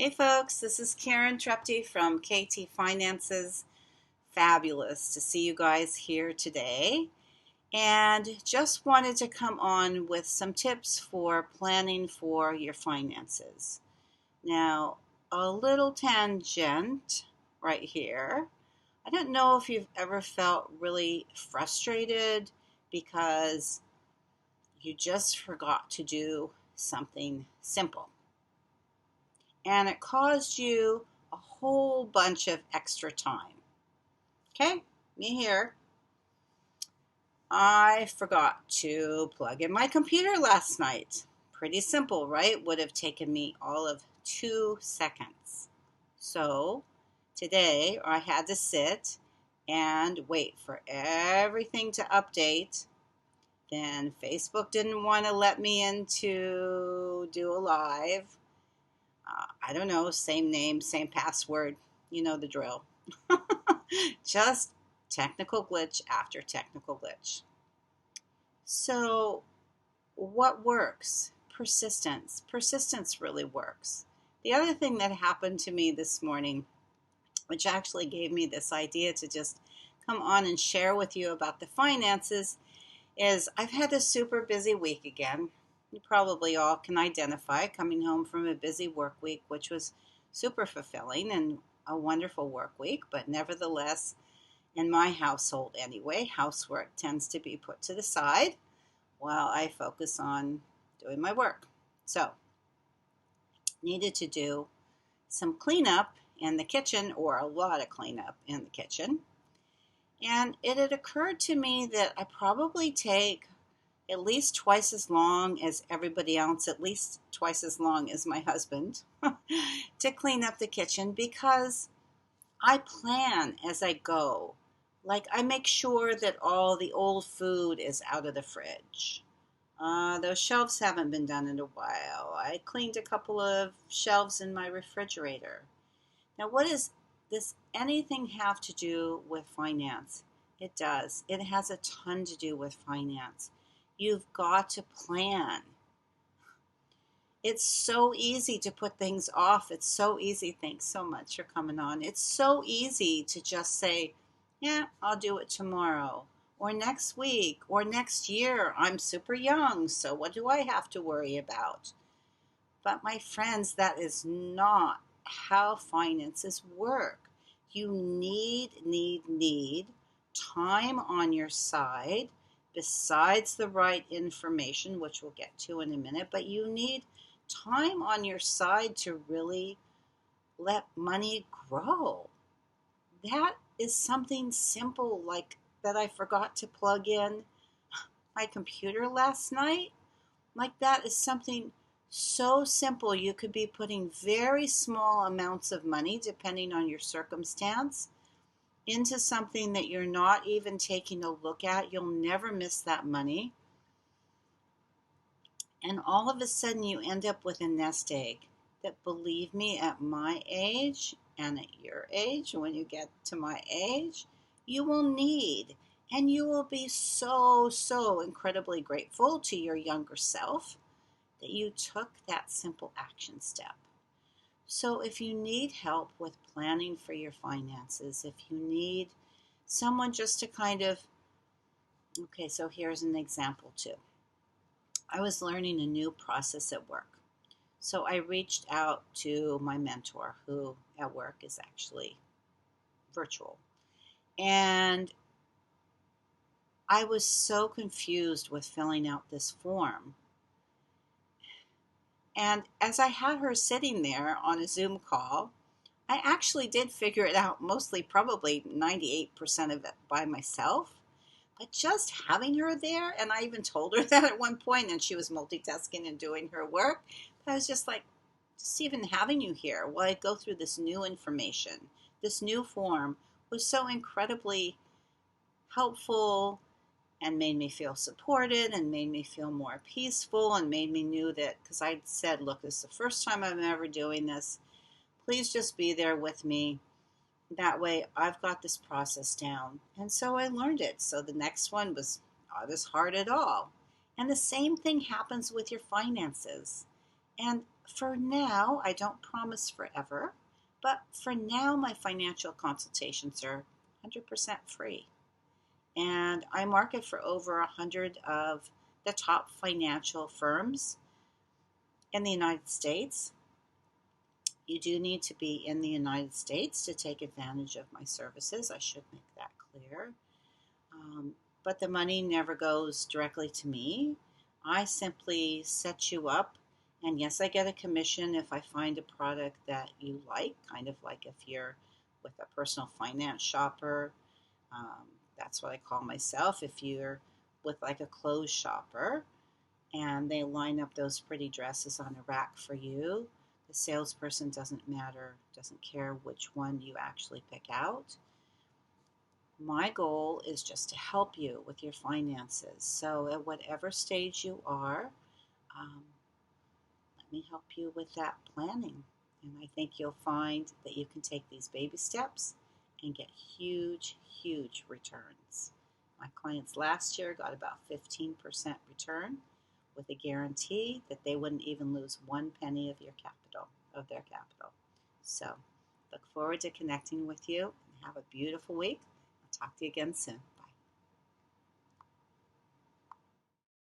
Hey folks, this is Karen Trepty from KT Finances. Fabulous to see you guys here today. And just wanted to come on with some tips for planning for your finances. Now, a little tangent right here. I don't know if you've ever felt really frustrated because you just forgot to do something simple, and it caused you a whole bunch of extra time. Okay, me here. I forgot to plug in my computer last night. Pretty simple, right? Would have taken me all of 2 seconds. So today I had to sit and wait for everything to update. Then Facebook didn't want to let me in to do a live. I don't know, same name, same password. You know the drill. Just technical glitch after technical glitch. So, what works? Persistence. Persistence really works. The other thing that happened to me this morning, which actually gave me this idea to just come on and share with you about the finances, is I've had a super busy week again. You probably all can identify coming home from a busy work week, which was super fulfilling and a wonderful work week, but nevertheless, in my household anyway, housework tends to be put to the side while I focus on doing my work. So, needed to do some cleanup in the kitchen, or a lot of cleanup in the kitchen. And it had occurred to me that I probably take at least twice as long as everybody else, at least twice as long as my husband, to clean up the kitchen, because I plan as I go. Like, I make sure that all the old food is out of the fridge. Those shelves haven't been done in a while. I cleaned a couple of shelves in my refrigerator. Now, what does this anything have to do with finance? It does. It has a ton to do with finance. You've got to plan. It's so easy to put things off. It's so easy. Thanks so much for coming on. It's so easy to just say, yeah, I'll do it tomorrow, or next week, or next year. I'm super young, so what do I have to worry about? But my friends, that is not how finances work. You need time on your side besides the right information, which we'll get to in a minute, but you need time on your side to really let money grow. That is something simple like that I forgot to plug in my computer last night. Like, that is something so simple. You could be putting very small amounts of money, depending on your circumstance, into something that you're not even taking a look at. You'll never miss that money. And all of a sudden, you end up with a nest egg that, believe me, at my age and at your age, when you get to my age, you will need. And you will be so incredibly grateful to your younger self that you took that simple action step. So if you need help with planning for your finances, if you need someone just to kind of, okay, so here's an example too. I was learning a new process at work. So I reached out to my mentor, who at work is actually virtual. And I was so confused with filling out this form. And as I had her sitting there on a Zoom call, I actually did figure it out, mostly probably 98% of it by myself. But just having her there, and I even told her that at one point, and she was multitasking and doing her work. But I was just like, just even having you here while I go through this new information, this new form, was so incredibly helpful, and made me feel supported, and made me feel more peaceful, and made me knew that, because I said, look, this is the first time I'm ever doing this. Please just be there with me. That way I've got this process down. And so I learned it. So the next one was not as hard at all. And the same thing happens with your finances. And For now, I don't promise forever, but for now, my financial consultations are 100% free. And I market for over 100 of the top financial firms in the United States. You do need to be in the United States to take advantage of my services. I should make that clear. Um, but the money never goes directly to me. I simply set you up, and yes, I get a commission if I find a product that you like, kind of like if you're with a personal finance shopper. Um, that's what I call myself. If you're with like a clothes shopper and they line up those pretty dresses on a rack for you, the salesperson doesn't care which one you actually pick out. My goal is just to help you with your finances. So, at whatever stage you are, um, let me help you with that planning. And I think you'll find that you can take these baby steps and get huge, huge returns. My clients last year got about 15% return with a guarantee that they wouldn't even lose one penny of their capital. So, look forward to connecting with you and have a beautiful week. I'll talk to you again soon.